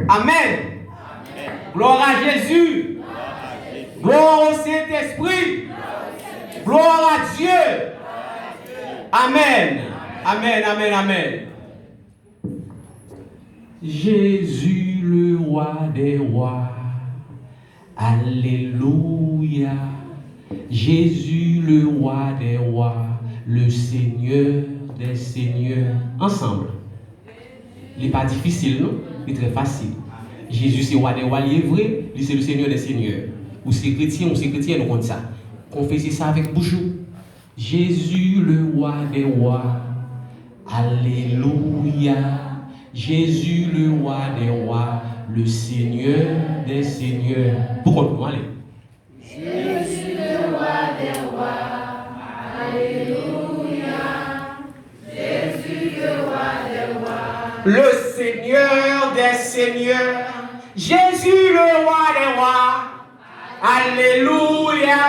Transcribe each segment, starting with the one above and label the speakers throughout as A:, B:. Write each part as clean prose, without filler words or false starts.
A: Amen. Gloire à Jésus. Gloire au Saint-Esprit. Gloire à Dieu. Amen. Amen, amen, amen. Jésus, le roi des rois. Alléluia. Jésus, le roi des rois. Le Seigneur des seigneurs. Ensemble. Il n'est pas difficile, non? Il est très facile. Jésus, c'est le roi des rois, il est vrai. Lui, c'est le Seigneur des seigneurs. Ou c'est chrétien, nous compte ça. Confessez ça avec bouche. Jésus, le roi des rois. Alléluia. Jésus, le roi des rois. Le Seigneur des seigneurs. Pourquoi nous allez?
B: Jésus, le roi des rois. Alléluia. Jésus, le roi des rois.
A: Le Seigneur des seigneurs. Jésus, le roi des rois. Alléluia.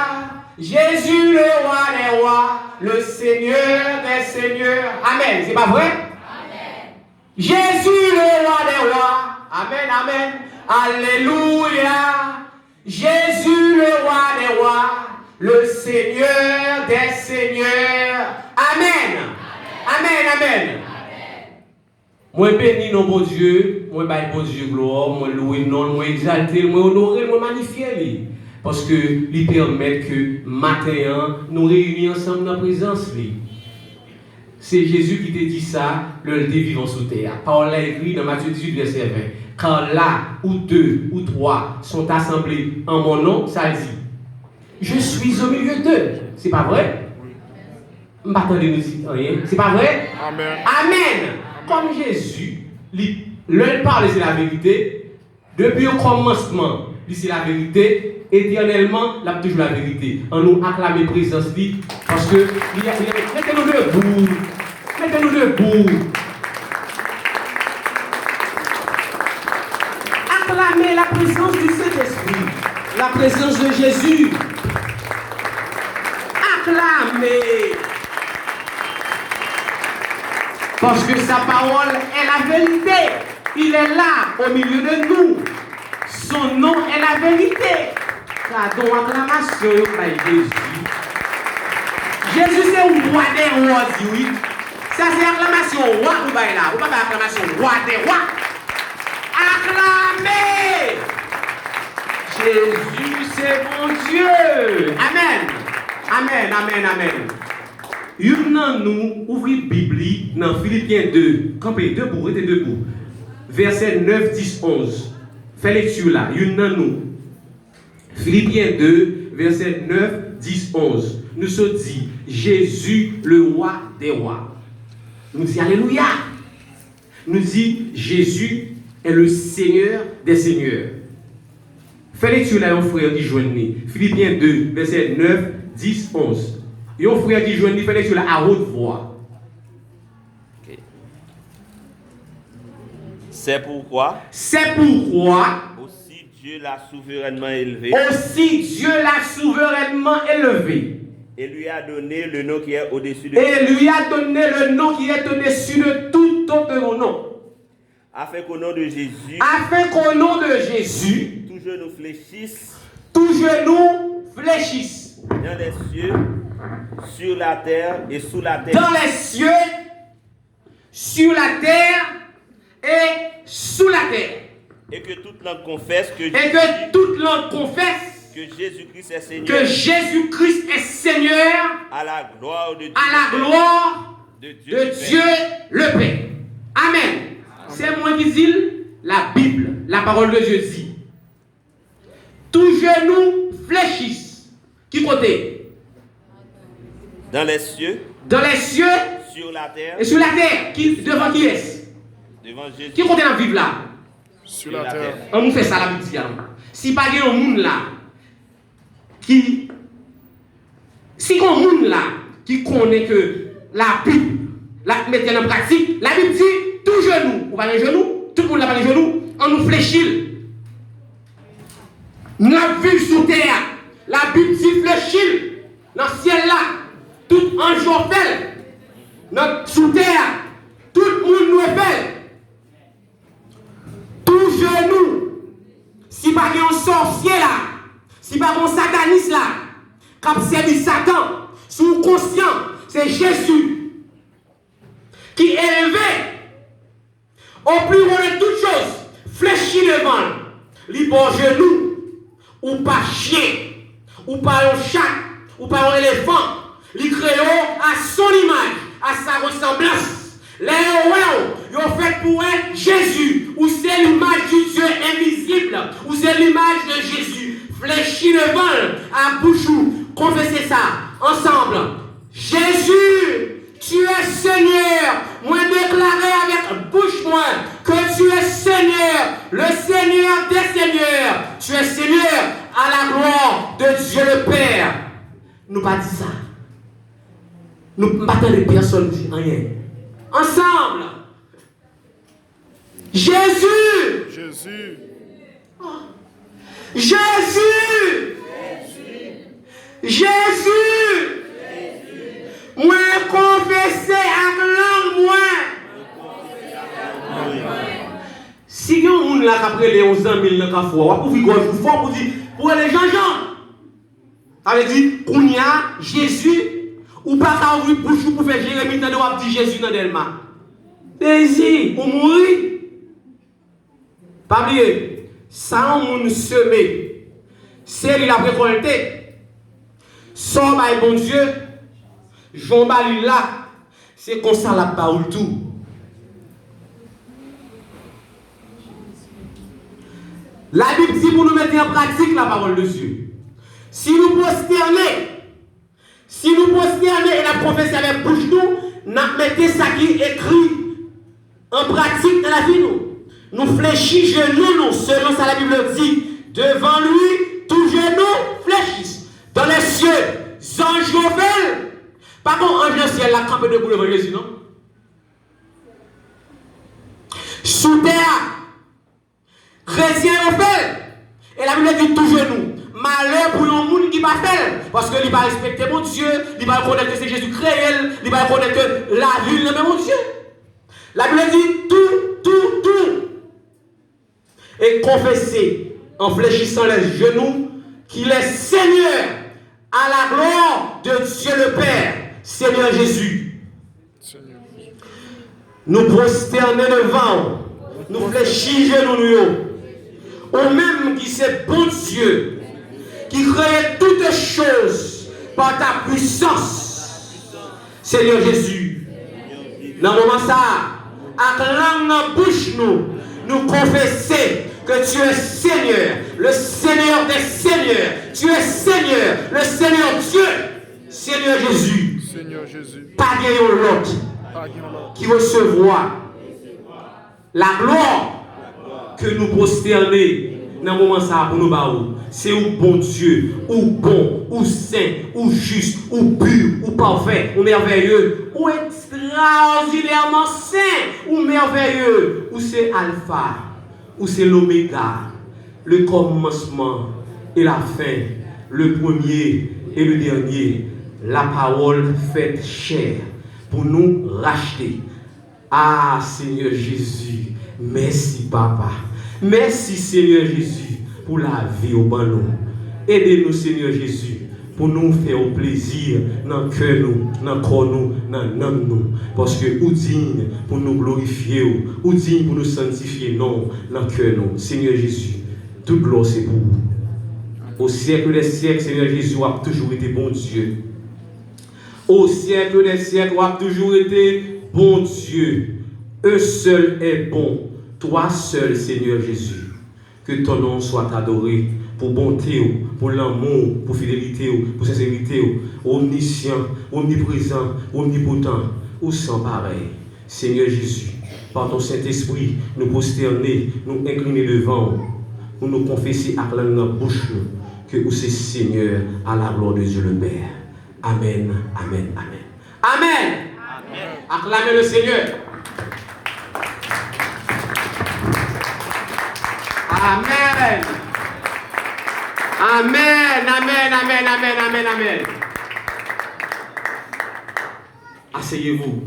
A: Jésus, le roi des rois. Le Seigneur des seigneurs. Amen. C'est pas vrai?
B: Amen.
A: Jésus, le roi des rois. Amen, amen. Alléluia. Jésus, le roi des rois. Le Seigneur des seigneurs. Amen. Amen, amen. Moi bénis nos beaux Dieu, moi baille beau Dieu gloire, moi louer non, moi exalter, moi honorer, moi magnifier. Parce que il permet que matin nous réunis ensemble dans la présence. C'est Jésus qui t'a dit ça, le vivant sous terre. Paul l'a écrit dans Matthieu 18, verset 20. Quand là où deux ou trois sont assemblés en mon nom, ça dit, je suis au milieu d'eux. C'est pas vrai? Je ne m'attendais nous dire rien. C'est pas vrai?
C: Amen.
A: Amen. Comme Jésus, l'un parle, c'est la vérité. Depuis le commencement, c'est la vérité. Éternellement, il a toujours la vérité. On nous acclame la présence parce que mettez-nous debout. Mettez-nous debout. Acclamez la présence du Saint-Esprit. La présence de Jésus. Acclamez. Parce que sa parole est la vérité. Il est là, au milieu de nous. Son nom est la vérité. Pardon, acclamation par Jésus. Jésus, c'est le roi des rois, oui. Ça, c'est acclamation roi ou pas là. Ou pas acclamation roi des rois. Acclamez. Jésus, c'est mon Dieu. Amen. Amen, amen, amen. Nous ouvrons la Bible dans Philippiens 2. Campez debout, restez debout. Verset 9, 10, 11. Fais lecture là. Nous. Philippiens 2, verset 9, 10, 11. Nous se dit Jésus, le roi des rois. Nous dit Alléluia. Nous dit Jésus est le Seigneur des seigneurs. Fais lecture là, un frère qui joignit. Philippiens 2, verset 9, 10, 11. Il y a un frère qui joue, il fait lecture à haute voix.
D: Okay. C'est pourquoi
E: aussi Dieu l'a souverainement élevé. Et lui a donné le nom qui est au-dessus de
A: tout autre nom.
E: Afin qu'au nom de Jésus,
D: tout genou fléchisse.
E: Dans les cieux, sur la terre et sous la terre.
A: Dans les cieux, sur la terre et sous la terre.
E: Et que toute langue confesse que Jésus-Christ est Seigneur.
A: Que Jésus-Christ est Seigneur.
E: À la gloire de Dieu.
A: De Dieu le Père. Amen. C'est moi qui dis la Bible, la parole de Dieu dit. Tout genou fléchisse. Qui côté?
E: Dans les cieux.
A: Sur
E: la terre.
A: Et sur la terre. Devant qui est-ce?
E: Devant Jésus.
A: Qui côté dans vivre là?
C: Sur la terre.
A: On nous fait ça la Bible. Si pas un monde là qui. Si un monde là qui connaît que la Bible, la mettre en pratique, la Bible dit tout genou. Ou pas les genoux, tout le monde n'a pas les genoux, on nous fléchit. Nous vivons sous terre. La Bible dit fléchit. Dans le ciel là, tout ange fait. Notre sous terre, tout le monde nous fait. pas un sorcier là, si pas un sataniste là, qui a servi Satan, sous conscient, c'est Jésus qui est élevé au plus haut de toutes choses, fléchi devant, lui pour genou, ou pas chien, ou pas un chat, ou pas un éléphant, lui créé à son image, à sa ressemblance. Les héros, ils ont fait pour être Jésus, ou c'est l'image du Dieu invisible, ou c'est l'image de Jésus, fléchi devant, à bouchou, confessez ça, ensemble. Jésus, tu es Seigneur. Moi déclarer avec bouche moi que tu es Seigneur, le Seigneur des Seigneurs. Tu es Seigneur à la gloire de Dieu le Père. Nous pas dit ça. Nous ne battons les personnes rien. Ensemble. Jésus.
B: Jésus.
A: Jésus. Jésus. Moi confesser avec langue moi. Si vous avez là après les 11 ans, 1000 ans, vous pouvez vous fort pour dire pour les gens. Ça veut dire qu'on y a Jésus ou pas qu'à ouvrir bouche pour faire Jérémie dans le dit Jésus dans Delma. Désir pour mourir. Pas oublier, ça on nous semer. C'est il a récolté. Sans bail bon Dieu. Jean Bali là, c'est comme ça la parole tout. La Bible dit pour nous mettre en pratique la parole de Dieu. Si nous prosternons et la prophétie avec bouche nous mettons ça qui est écrit en pratique dans la vie nous fléchissons genoux selon ça la Bible dit devant lui tous genoux fléchissent dans les cieux anges veulent. Par contre, ange dans le ciel, la campé debout devant Jésus, non? Sous terre, chrétien au fait. Et la Bible dit tout genou. Malheur pour un monde qui va faire. Parce qu'il va respecter mon Dieu, il va reconnaître que c'est Jésus créé, il va reconnaître que la vie est mon Dieu. La Bible dit tout. Et confesser en fléchissant les genoux qu'il est Seigneur à la gloire de Dieu le Père. Seigneur Jésus, nous prosternons devant, nous fléchissons nous, au même qui c'est bon Dieu, qui crée toutes choses par ta puissance. Seigneur Jésus, dans le moment ça, avec langue dans bouche nous confessons que tu es Seigneur, le Seigneur des Seigneurs, tu es Seigneur, le Seigneur Dieu, Seigneur Jésus.
B: Seigneur Jésus.
A: Pas de l'autre qui recevra la gloire que nous prosternons dans le moment ça pour nous baou. C'est ou bon Dieu, ou bon, ou saint, ou juste, ou pur, ou parfait, ou merveilleux, ou extraordinairement saint, ou merveilleux, ou c'est alpha, ou c'est l'oméga, le commencement et la fin, le premier et le dernier. La parole faite chair pour nous racheter. Ah Seigneur Jésus, merci Papa. Merci Seigneur Jésus pour la vie au ban nous. Aidez-nous Seigneur Jésus pour nous faire plaisir dans le cœur nous, dans le corps nous, dans l'âme nous. Parce que ou digne pour nous glorifier, ou digne pour nous sanctifier, non, dans le cœur nous. Seigneur Jésus, toute gloire c'est pour vous. Au siècle des siècles, Seigneur Jésus a toujours été bon Dieu. Au siècle des siècles, tu as toujours été bon Dieu. Un seul est bon. Toi seul, Seigneur Jésus. Que ton nom soit adoré pour bonté, pour l'amour, pour fidélité, pour sincérité, omniscient, omniprésent, omnipotent, ou sans pareil. Seigneur Jésus, par ton Saint-Esprit, nous prosterner, nous incliner devant, nous confesser avec la bouche que vous êtes Seigneur à la gloire de Dieu le Père. Amen, amen, amen. Amen. Amen. Acclamez le Seigneur. Amen. Amen, amen, amen, amen, amen, amen. Asseyez-vous.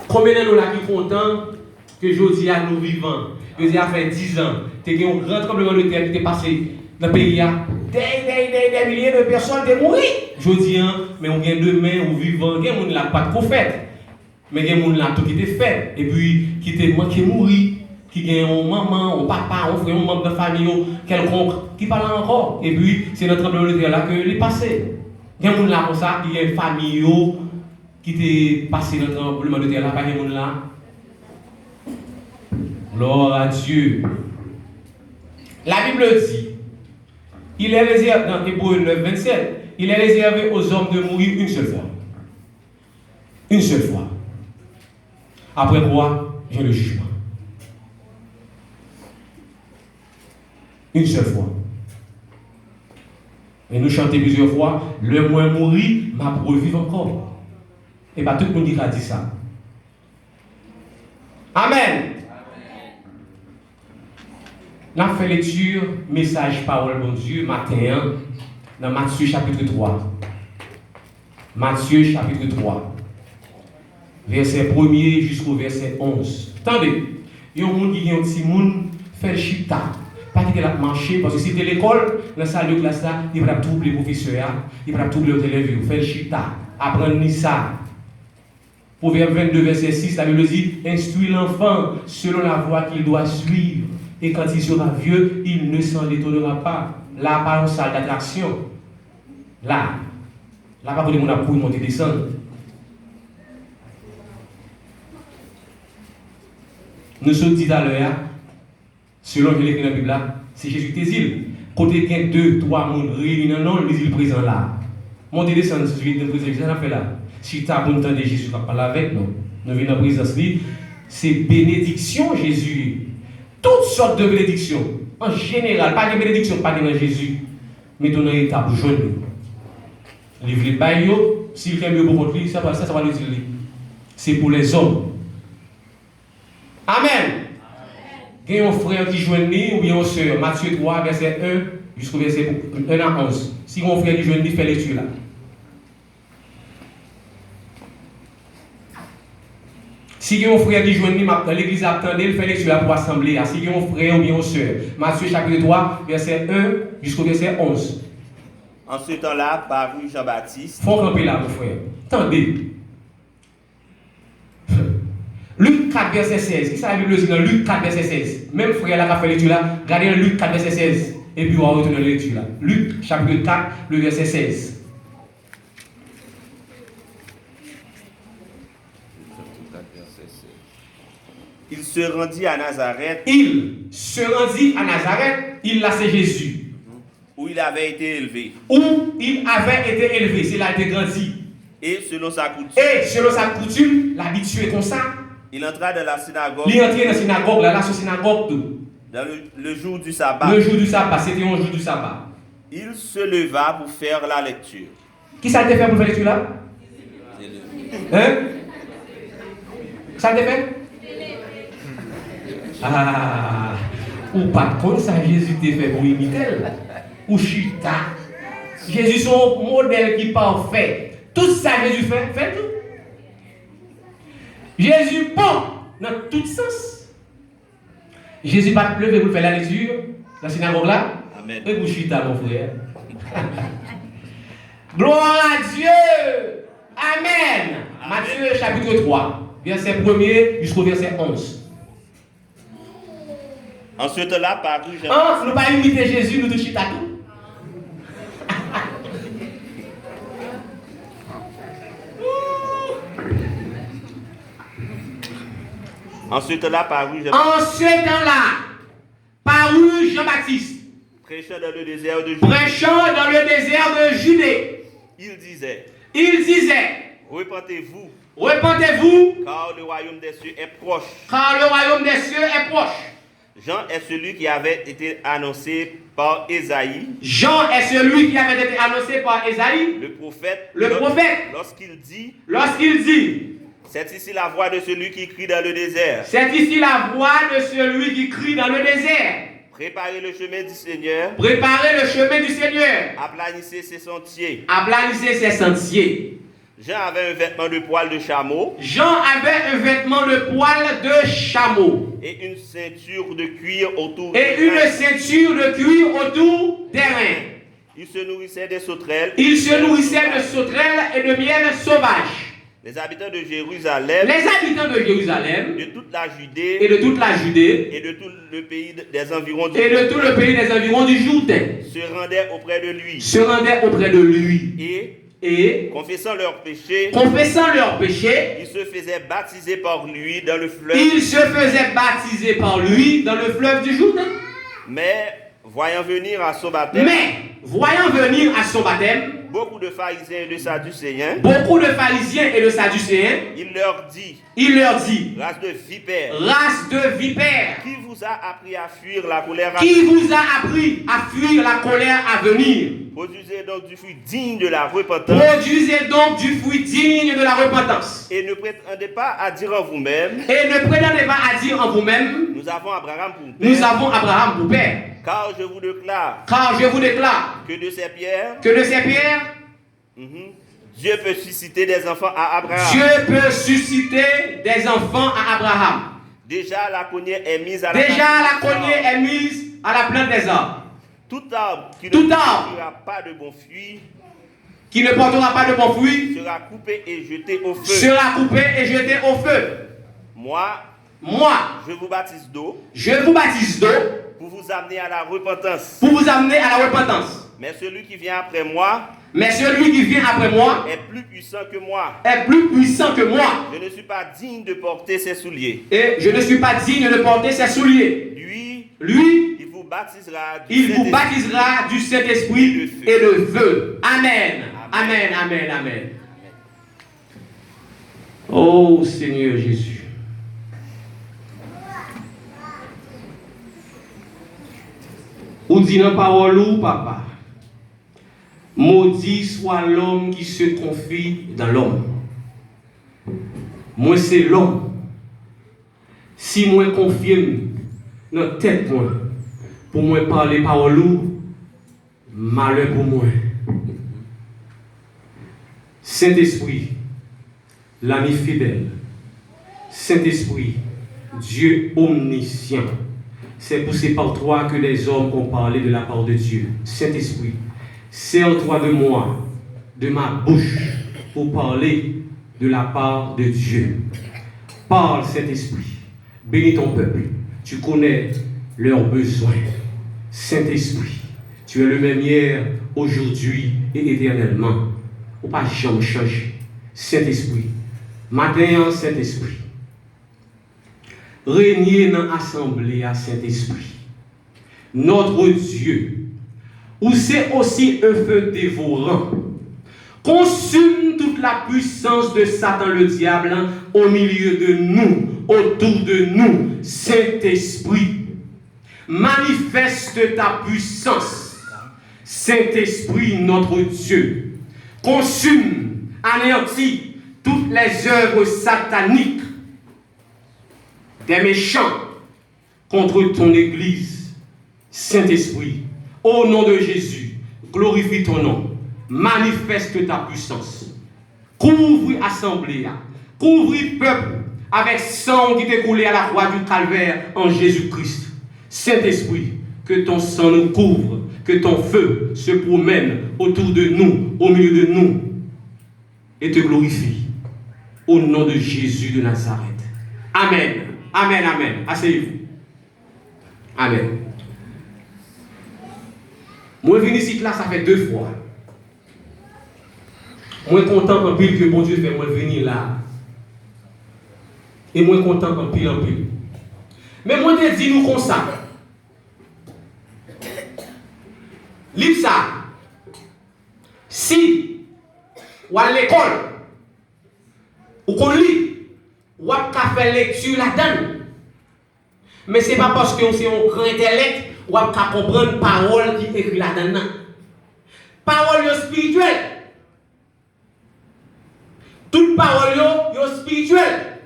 A: Combien de nous là qui sont contents que je dis à nous vivants, que j'ai fait 10 ans, tu as eu un grand tremblement de terre qui est passé dans le pays. Des milliers de personnes sont mortes. Je dis, mais on gagne demain, on vivant, il y a des gens qui n'ont pas de fait. Mais il y a des gens qui ont tout qui était fait. Et puis, qui était mort, qui gagne un maman, un papa, un frère, un membre de famille, quelconque, qui parle encore. Et puis, c'est notre tremblement de terre là que est passé. Il y a des gens là comme ça, il y a une famille qui était passé dans le tremblement de terre là, pas des gens là. Gloire à Dieu. La Bible dit, il est réservé, dans Hébreux 9, 27, il est réservé aux hommes de mourir une seule fois. Une seule fois. Après quoi, vient le jugement. Une seule fois. Et nous chantons plusieurs fois, le moins mourir, m'a pour vivre encore. Et pas tout le monde qui a dit ça. Amen. Nous avons fait lecture, message, parole, bon Dieu, matin, dans Matthieu chapitre 3. Matthieu chapitre 3. Verset 1er jusqu'au verset 11. Attendez, il y a un monde qui a un petit monde, fait le chita. Pas qu'il a marché, parce que si c'était l'école, dans la salle de classe, là, il va tout les professeurs, il va tout les élèves, faire le chita. Apprendre ça. Proverbe 22, verset 6, la Bible dit, instruis l'enfant selon la voie qu'il doit suivre. Et quand il sera vieux, il ne s'en détonnera pas. Là, pas une salle d'attraction. Là, pas pour les gens pour monter descendre. Nous sommes dit à l'heure, selon que l'écrit dans la Bible, c'est Jésus Tésil. Côté qu'il y a 2, 3 monde réunis dans le nom, il est présent là. Montez descendre, Jésus est présent, ça fait là. Si tu as bon temps de Jésus, tu vas parler avec nous. Nous venons en présence, c'est bénédiction Jésus. Toutes sortes de bénédictions. En général, pas de bénédictions, pas de Jésus. Mais dans une étape jeune. Livre les baillots, s'il fait mieux pour votre vie, ça va le dire. C'est pour les hommes. Amen. Il y a un frère qui joue ou bien une soeur. Matthieu 3, verset 1 jusqu'au verset 1 à 11. Si mon frère qui joue fait lecture là. Si il y a un frère qui joue dans l'église attendez, il fait lecture pour assembler. Si il y a un frère ou bien une soeur. Matthieu chapitre 3, verset 1 jusqu'au verset 11.
E: En ce temps-là, parut Jean-Baptiste.
A: Faut camper là, mon frère. Attendez. Luc 4, verset 16. Qui ça la Bible dit dans Luc 4, verset 16? Même frère là qui a fait lecture là, regardez dans Luc 4, verset 16. Et puis on va retourner à la lecture là. Luc chapitre 4, le verset 16.
E: Il se rendit à Nazareth.
A: Il se rendit à Nazareth. Il là c'est Jésus.
E: Où il avait été élevé.
A: Où il avait été élevé. C'est là qu'il a été grandi.
E: Et selon sa coutume.
A: Et selon sa coutume, l'habitué comme ça.
E: Il entra dans la synagogue.
A: Il entra dans la synagogue, là, c'est synagogue.
E: Dans le jour du sabbat.
A: Le jour du sabbat, c'était un jour du sabbat.
E: Il se leva pour faire la lecture.
A: Qui ça t'a fait pour faire la lecture là? Hein? Ça t'a fait? Ah, ou pas comme ça, Jésus t'a fait pour imiter. Ou chita. Jésus c'est un modèle qui est parfait. Tout ça Jésus fait tout. Jésus bon dans tout sens. Jésus pas pleurer pour faire la lecture dans la synagogue là.
E: Amen.
A: Et vous chita mon frère. Gloire à Dieu. Amen. Matthieu chapitre 3, verset 1er jusqu'au verset 11.
E: En ce temps-là, parut Jean.
A: Ah, nous pas imiter Jésus, nous te chita tout.
E: En ce temps-là, parut Jean.
A: En ce temps-là, parut Jean-Baptiste,
E: Prêchant dans le désert de Judée.
A: prêchant dans le désert de Judée.
E: Il disait.
A: Repentez-vous,
E: Car le royaume des cieux est proche.
A: car le royaume des cieux est proche.
E: Jean est celui qui avait été annoncé par Ésaïe.
A: Jean est celui qui avait été annoncé par Ésaïe,
E: Le prophète.
A: lorsqu'il dit,
E: c'est ici la voix de celui qui crie dans le désert.
A: c'est ici la voix de celui qui crie dans le désert.
E: Préparez le chemin du Seigneur.
A: Préparez le chemin du Seigneur.
E: Aplanissez ses sentiers.
A: Aplanissez ses sentiers.
E: Jean avait un vêtement de poil de chameau.
A: Jean avait un vêtement de poil de chameau.
E: Et une ceinture de cuir autour
A: Et
E: des
A: une
E: reins.
A: ceinture de cuir autour des reins.
E: Il se nourrissait des sauterelles.
A: Il se nourrissait de sauterelles et de miel sauvage.
E: Les habitants de Jérusalem,
A: Les habitants de Jérusalem
E: de toute la
A: et
E: Judée
A: de toute la Judée
E: et de tout le pays des environs du
A: et de tout le pays des environs du Jourdain
E: se rendaient auprès de lui
A: se rendaient auprès de lui
E: et,
A: et,
E: confessant leurs péchés,
A: confessant leurs péchés,
E: ils se faisaient baptiser par lui dans le fleuve.
A: ils se faisaient baptiser par lui dans le fleuve du Jourdain.
E: Mais voyant venir à son baptême,
A: Mais, voyant venir à son baptême,
E: beaucoup de pharisiens et de sadducéens,
A: beaucoup de pharisiens et de sadducéens,
E: il leur dit,
A: race
E: race de vipères,
A: de vipères,
E: qui vous a appris à fuir la colère à
A: qui vous a appris à fuir la colère à venir?
E: Produisez donc du fruit digne de la repentance.
A: Produisez donc du fruit digne de la repentance.
E: Et ne prétendez pas à dire en vous-même,
A: Et ne prétendez pas à dire en vous-même,
E: nous avons Abraham pour père.
A: nous avons Abraham pour père.
E: Car je vous déclare
A: Car je vous déclare
E: que de ces pierres,
A: que de ces pierres,
E: Dieu peut susciter des enfants à Abraham.
A: Dieu peut susciter des enfants à Abraham.
E: Déjà la cognée est mise à la
A: Déjà la cognée est mise à la plante des arbres.
E: Tout arbre qui
A: Tout
E: ne
A: arbre
E: portera pas de bons fruits
A: Qui ne portera pas de bons fruits
E: sera coupé et jeté au feu.
A: sera coupé et jeté au feu.
E: Moi,
A: Je
E: vous baptise d'eau
A: je vous baptise d'eau
E: pour vous amener à la repentance.
A: pour vous amener à la repentance.
E: Mais celui qui vient après moi
A: Mais celui qui vient après moi
E: est plus puissant que moi.
A: est plus puissant que moi.
E: Je ne suis pas digne de porter ses souliers.
A: Et je ne suis pas digne de porter ses souliers. Lui,
E: il vous baptisera
A: du Saint-Esprit et de feu. Amen. Amen, amen, amen. Oh Seigneur Jésus. Ou dit dans parole ou papa, maudit soit l'homme qui se confie dans l'homme. Moi c'est l'homme. Si moi confie dans tête moi, pour moi parler parole ou, malheur pour moi. Saint-Esprit, l'ami fidèle. Saint-Esprit, Dieu omniscient. C'est poussé par toi que les hommes ont parlé de la part de Dieu. Saint-Esprit, sers-toi de moi, de ma bouche, pour parler de la part de Dieu. Parle, Saint-Esprit. Bénis ton peuple. Tu connais leurs besoins. Saint-Esprit, tu es le même hier, aujourd'hui et éternellement. Ou pas jamais changer. Saint-Esprit, matin, Saint-Esprit, régnez dans l'assemblée à Saint-Esprit. Notre Dieu, où c'est aussi un feu dévorant, consume toute la puissance de Satan le diable au milieu de nous, autour de nous. Saint-Esprit, manifeste ta puissance. Saint-Esprit, notre Dieu, consume, anéantit toutes les œuvres sataniques des méchants contre ton Église. Saint-Esprit, au nom de Jésus, glorifie ton nom, manifeste ta puissance. Couvre l'assemblée, couvre le peuple avec sang qui t'est coulé à la croix du calvaire en Jésus-Christ. Saint-Esprit, que ton sang nous couvre, que ton feu se promène autour de nous, au milieu de nous, et te glorifie. Au nom de Jésus de Nazareth. Amen. Amen, amen. Asseyez-vous. Amen. Moi, je viens ici là, ça fait 2 fois. Moi, content en pile que bon Dieu fait moi venir là. Et moi, content en pile. Mais moi, je dis nous comme ça. Livre ça. Si, ou à l'école, ou qu'on lit, ou à faire lecture là-dedans. Mais ce n'est pas parce que c'est un grand intellect ou à comprendre parole qui écrit là-dedans. Parole spirituelle. Toute parole est spirituelle.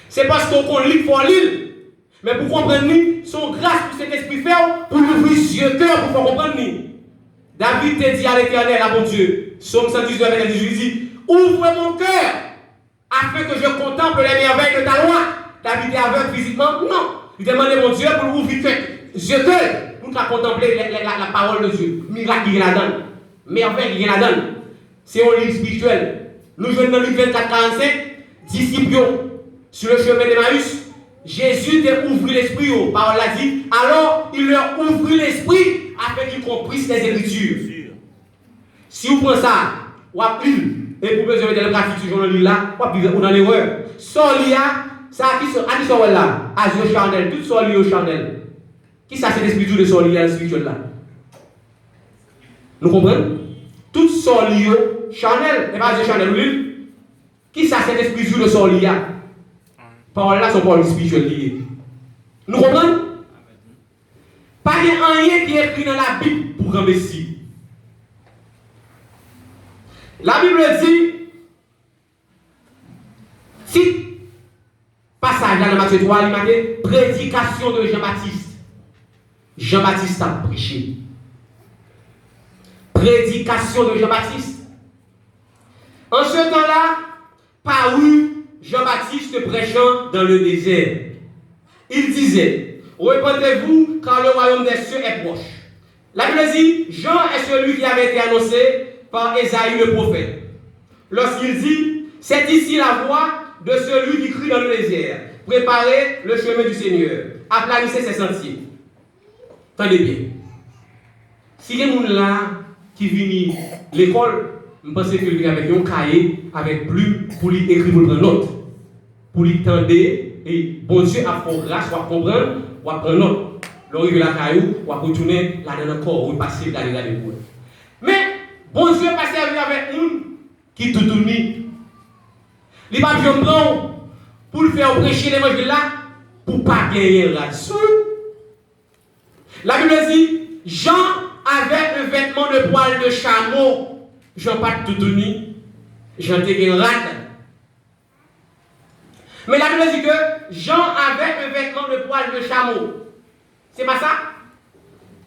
A: C'est parce qu'on lit pour lire. Mais pour comprendre, son grâce pour cet esprit fait, pour l'ouvrir yeux cœur pour comprendre. David te dit à l'Éternel, à mon Dieu, Psaume 119, verset 18 dit, ouvre mon cœur afin que je contemple les merveilles de ta loi. David est aveugle physiquement? Non. Il demande à mon Dieu pour ouvrir les yeux pour contempler la parole de Dieu. Miracle qui la donne. Merveille qui la donne. C'est un livre spirituel. Nous jouons dans le livre 24-45, disciples sur le chemin d'Emmaüs. Jésus t'a ouvert l'esprit, parole l'a dit. Alors il leur ouvrit l'esprit afin qu'ils comprissent les Écritures. Si vous prenez ça, vous avez et pour besoin de la pratique sur le livre là, vous avez dans l'erreur. Solia, ça qui sont là, azur charnel, tout solia charnel. Qui ça c'est l'esprit de solia spirituel là? Nous comprenons? Tout solia charnel, et pas azur charnel, vous qui ça c'est l'esprit de solia? Paroles là sont paroles spirituelles liées. Nous comprenons? Pas de rien qui est écrit dans la Bible pour un Messie. La Bible dit, si passage dans Matthieu 3, il m'a dit prédication de Jean-Baptiste. Jean-Baptiste a prêché. Prédication de Jean-Baptiste. En ce temps-là, parut Jean-Baptiste prêchant dans le désert. Il disait, repentez-vous car le royaume des cieux est proche. La Bible dit, Jean est celui qui avait été annoncé par Ésaïe le prophète. Lorsqu'il dit, c'est ici la voix de celui qui crie dans le désert. Préparez le chemin du Seigneur. Aplanissez ses sentiers. Attendez bien. Si il y a des gens là qui viennent l'école, je pense qu'il vient avec un cahier, avec plume, pour lui écrire pour prendre note. Pour lui tendre, et bon Dieu a fait grâce, pour comprendre, pour prendre note. L'origine de la caillou, pour retourner là dans le corps, pour passer dans les pour. Mais, bon Dieu passe avec nous qui tout tourne. Il va bien prendre pour le faire prêcher les manches là, pour ne pas gagner là-dessus. La Bible dit, Jean avait un vêtement de poil de chameau. Jean pas tout tourne. Jean était un rat. Mais la Bible dit que Jean avait un vêtement de poil de chameau. C'est pas ça?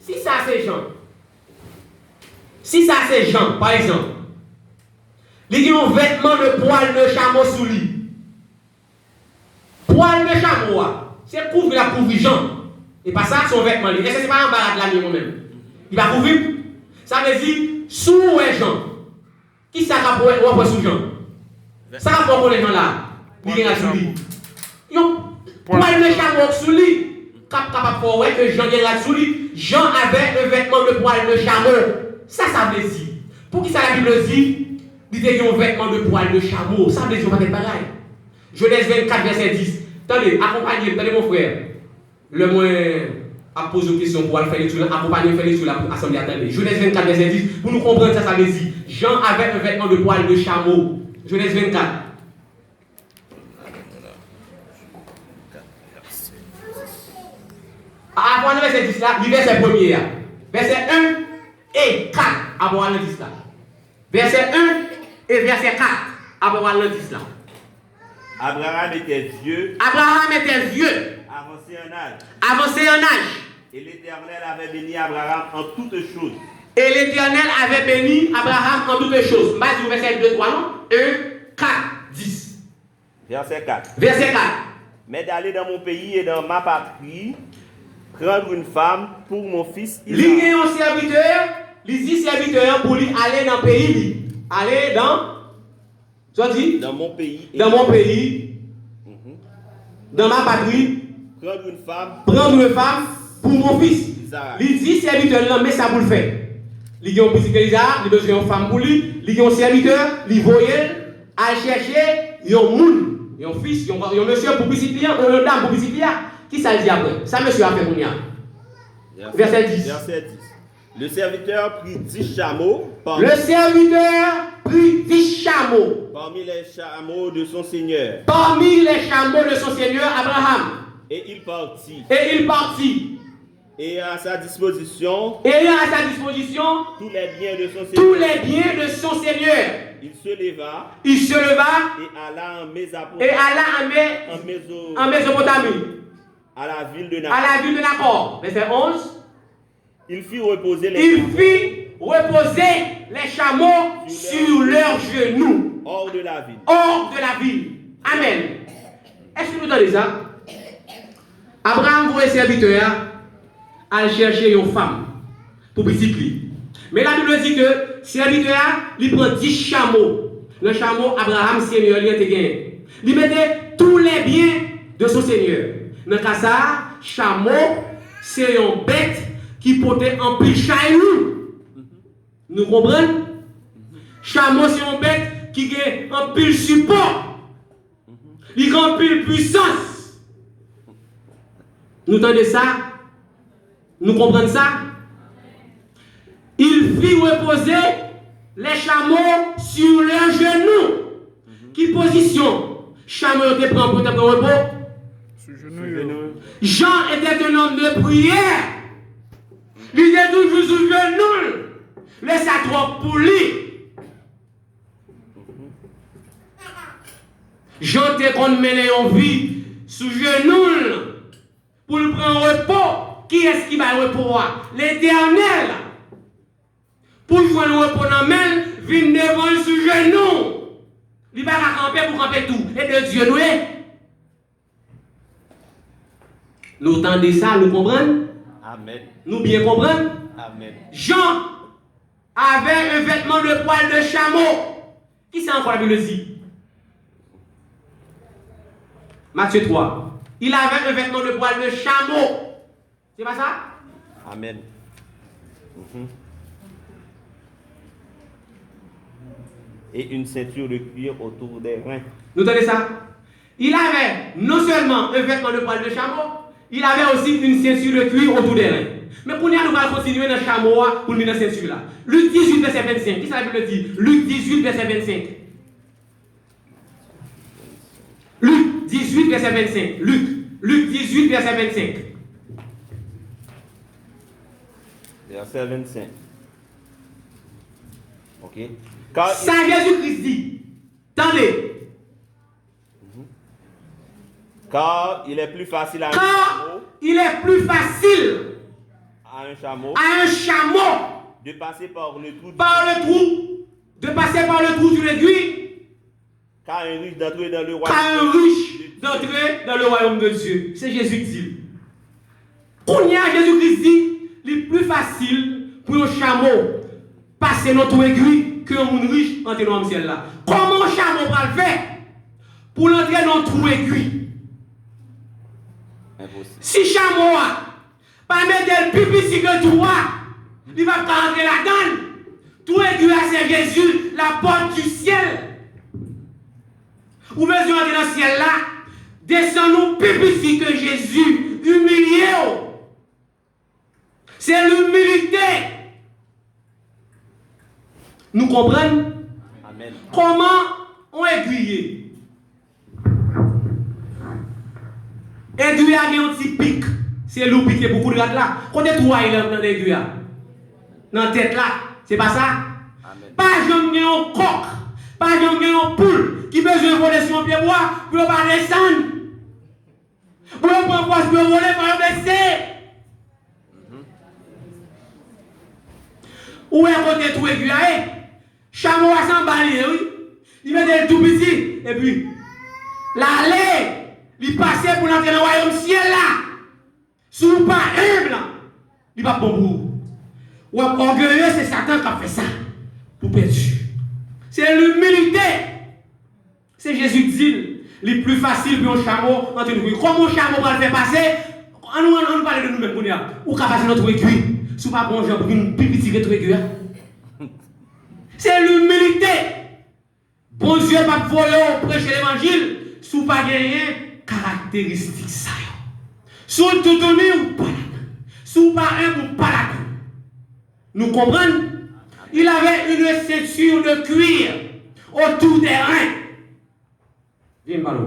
A: Si ça c'est Jean. Si ça c'est Jean, par exemple, il a un vêtement de poil de chameau sous lui. Poil de chameau, c'est couvrir la couvrir Jean. Et pas ça, son vêtement. Est-ce que c'est pas un barat de la même? Il va couvrir. Ça veut dire, sous est Jean. Qui ça va pour sous Jean? Ça va pour les gens là. Il y a sous lui. Poil de chameau sous lui. Capable pour que Jean est là sous lui. Jean avait un vêtement de poil de chameau. Ça veut dire. Pour qui ça la Bible dit? Il y a un vêtement de poil de chameau. Ça veut dire qu'on va être pareil. Genèse 24, verset 10. Attendez, accompagnez, attendez mon frère. Le moins à poser une question pour faire l'étude, accompagner faire l'étude pour l'assemblée. Attendez. Genèse 24, verset 10. Pour nous comprendre ça veut dire. Jean avait un vêtement de poil de chameau. Genèse 24. Avant le verset 10 là, le verset 1er. Verset 1 et 4. Avant le 10 là. Verset 1 et verset 4. Avant le 10 là.
E: Abraham était vieux.
A: Abraham était vieux.
E: Avancé en âge.
A: Avancé en âge.
E: Et l'Éternel avait béni Abraham en toutes choses.
A: Et l'Éternel avait béni Abraham en toutes choses. Bas du verset 2, 3, non? 1, 4, 10.
E: Verset 4.
A: Verset 4.
E: Mais d'aller dans mon pays et dans ma patrie, prendre une femme pour mon fils.
A: Il y a un serviteur, il dit serviteur pour lui aller dans le pays. Aller dans. Tu as dit?
E: Dans mon pays.
A: Dans mon pays. Dans ma patrie.
E: Prendre une femme.
A: Prendre une femme pour mon fils. Il dit serviteur, là, mais ça pour le faire. Il y a un petit Isaac, il besoin d'une femme pour lui. Il y a un serviteur, il voyait, à chercher, il y a un monde, il y a un fils, il y a un monsieur publicitaire, une dame publicitaire. Qui ça dit après? Ça, monsieur a fait pour nous. Verset 10.
E: Verset 10. Le serviteur prit 10 chameaux.
A: Le serviteur prit 10 chameaux.
E: Parmi les chameaux de son seigneur.
A: Parmi les chameaux de son seigneur Abraham.
E: Et il partit.
A: Et il partit.
E: Et à sa disposition.
A: Ayant à sa disposition.
E: Tous les biens de son seigneur.
A: Tous les biens de son seigneur.
E: Il se leva.
A: Il se leva.
E: Et alla
A: en Mésopotamie.
E: À la ville de Nacor.
A: À la ville de Nacor. Verset 11.
E: Il fit reposer les
A: Il fit reposer les chameaux sur leurs genoux.
E: hors de la ville.
A: Hors de la ville. Amen. Est-ce que vous entendez ça? Abraham voulait serviteur à chercher une femme pour bicycler. Mais la Bible dit que serviteur, il prend 10 chameaux. Le chameau, Abraham, Seigneur, il a gagné. Il mettait tous les biens de son Seigneur. Dans le cas ça, chameau, c'est une bête qui portait un pile chaillou. Nous comprenons? Chameau, c'est une bête qui a un pile support. Il a un pile puissance. Nous entendez ça? Nous comprenons ça? Il fit reposer les chameaux sur leurs genoux. Qui position? Chameau te prend pour te prendre repos?
B: Sur genou.
A: Jean était un homme de prière. Il était toujours sur genoux. Laisse ça trop pour lui. Jean te qu'on mène en vie sous genoux pour le prendre repos. Qui est-ce qui va le repos? L'Éternel. Pour jouer le repos dans la main, vient devant le sous genoux. Il va camper pour camper tout. Et de Dieu, nous est. Nous entendons ça, nous comprenons?
E: Amen.
A: Nous bien comprenons?
E: Amen.
A: Jean avait un vêtement de poil de chameau. Qui c'est encore la Bible dit? Matthieu 3. Il avait un vêtement de poil de chameau. C'est pas ça?
E: Amen. Et une ceinture de cuir autour des reins.
A: Nous entendez ça? Il avait non seulement un vêtement de poil de chameau, il avait aussi une ceinture de cuir autour des reins. Mais pour nous, nous allons continuer dans le chameau pour nous dans la ceinture là. Luc 18, verset 25. Qui ça la Bible dit? Luc 18, verset 25. Luc 18, verset 25. Luc 18, verset 25.
E: Verset 25. Ok.
A: Ça, Jésus-Christ dit. Attendez.
E: Car il est plus facile à
A: Il est plus facile
E: à un chameau de passer par le trou
A: sur l'aiguille,
E: qu'à un riche d'entrer dans le
A: royaume de Dieu. C'est Jésus qui dit. Quand Jésus-Christ dit, il est plus facile pour un chameau passer notre aiguille que un riche entrer dans le ciel là. Comment un chameau va le faire pour l'entrer dans notre aiguille?
E: Impossible.
A: Si chameau pas mettre le pipi si que toi, il va pas rentrer là-dedans. Tout aiguille c'est Jésus, la porte du ciel. Ou besoin d'entrer dans le ciel là, descends-nous pipi si que Jésus, humilié. C'est l'humilité. Nous comprenons?
E: Amen.
A: Comment on aiguille? Aiguille a un petit pic. C'est l'eau piqué beaucoup de gars là. Quand tu vois il dans l'aiguille dans la tête là, c'est pas ça?
E: Amen.
A: Pas jamais un coq, pas jamais un poule qui besoin de voler sur un pied bois pour pas descendre. Pour pas voir pour voler pour baisser. Où est côté tout aiguille? Chameau à s'emballer, oui. Il met tout petit et puis l'aller. Il passait pour entrer dans le royaume ciel là. Si vous pas humble, il va pas bon. Ou orgueilleux, c'est Satan qui a fait ça. Pour perdu. C'est l'humilité. C'est Jésus qui dit, le plus facile pour un chameau entre nous. Comment un chameau va le faire passer? On nous parle de nous-mêmes. Ou qu'à passer notre aiguille. Si vous pas bon, j'ai pris une petite notre aiguille. C'est l'humilité. Bon Dieu, pas voler prêcher l'évangile. Si vous pas gagner. Caractéristique ça. Si vous tout donné ou pas là. Si vous pas un ou pas là. Nous comprenons? Il avait une ceinture de cuir autour des reins. Viens par là.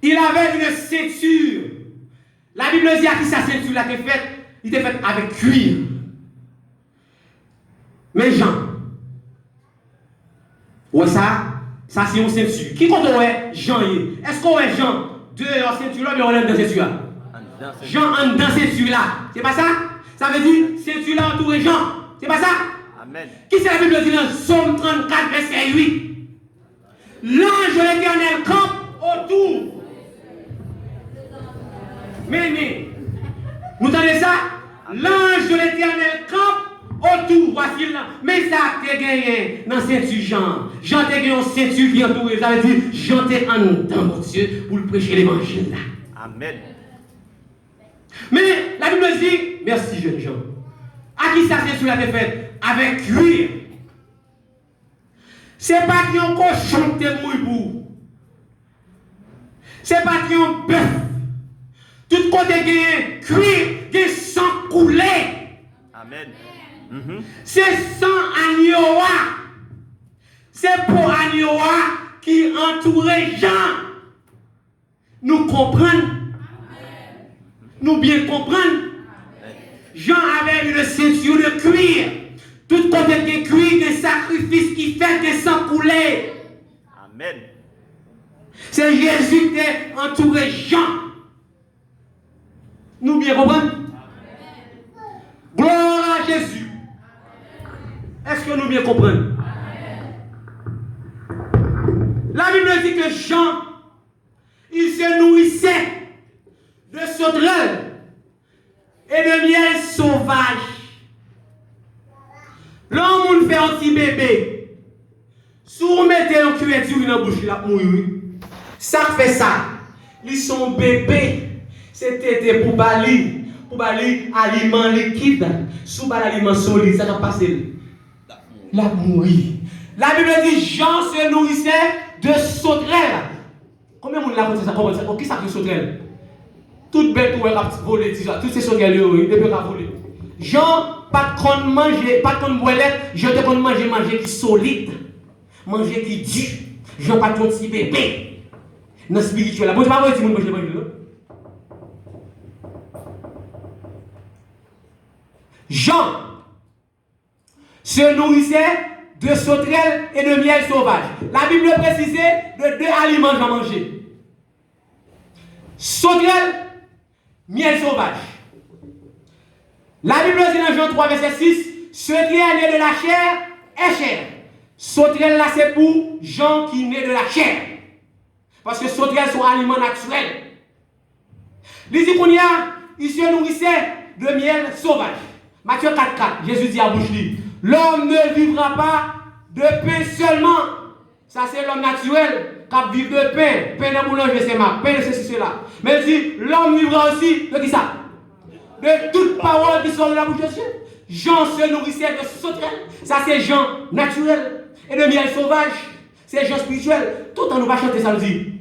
A: Il avait une ceinture. La Bible dit à qui sa ceinture là était faite. Il était faite avec cuir. Mais Jean. Ouais, ça c'est une ceinture. Qui compte ouais Jean? Est-ce qu'on est Jean? Deux en ceinture là, mais on est dans ceinture là. Jean en dans ceinture là. C'est pas ça? Ça veut dire ceinture là entouré Jean. C'est pas ça?
E: Amen.
A: Qui c'est la Bible dit dans Somme 34, verset 8? L'ange de l'Éternel campe autour. Mais, vous entendez ça? L'ange de l'Éternel campe autour. Voici là. Mais ça, t'es gagné dans ceinture Jean. Jean t'es gagné une ceinture qui entoure. Ça veut dire, Jean t'es en dedans, mon Dieu, pour le prêcher l'évangile là.
E: Amen.
A: Mais la Bible dit, merci jeune Jean. À qui ça ceinture a été faite? Avec cuir. C'est pas qui ont cochon te mouille pour. C'est pas qui ont bœuf. Tout côté gagne cuir, gagne sang coulé.
E: Amen.
A: C'est sang agneau. C'est pour agneau qui entourait Jean. Nous comprenons. Nous bien comprendre. Jean avait une ceinture de cuir. Tout côté de cuir, des sacrifices qui fait des sang coulé.
E: Amen.
A: C'est Jésus qui a entouré Jean. Nous bien comprenons? Gloire à Jésus. Est-ce que nous bien comprenons? La Bible dit que Jean, il se nourrissait de sauterelles et de miel sauvage. L'homme fait un petit bébé. Si vous mettez un cuillère dans la bouche, il a mouru. Ça fait ça. Ils sont bébés. C'était pour bali aliment liquide. Sous aliment solide, ça va passer. La mourir. La Bible dit Jean se nourrissait de sauterelles. Combien de monde l'a compté ça? Qui ça fait sauterelles? Toute bête qui a volé, toutes ces sauterelles, depuis qu'elle a volé. Jean, pas de con manger, pas de con boire, je te con manger qui solide, manger qui dur. Jean, pas de ton petit bébé. Dans le spirituel, bon, je ne vais pas dire que je ne vais pas. Jean se nourrissait de sauterelles et de miel sauvage. La Bible précisait de deux aliments à manger. Sauterelles, miel sauvage. La Bible dit dans Jean 3, verset 6, ce qui est né de la chair est chair. Sauterelles là, c'est pour Jean qui est né de la chair. Parce que sauterelles sont aliments naturels. Les Iconiens, ils se nourrissaient de miel sauvage. Matthieu 4,4, Jésus dit à bouche libre, l'homme ne vivra pas de pain seulement. Ça c'est l'homme naturel qui vit de pain. Pain de boulanger, c'est ma pain de ceci, cela. Mais il dit, l'homme vivra aussi de qui ça? De toute parole qui sort de la bouche de Dieu. Jean se nourrissait de sauterelles. Ça c'est Jean naturel. Et de miel sauvage, c'est Jean spirituel. Tout en nous va chanter ça, nous dit.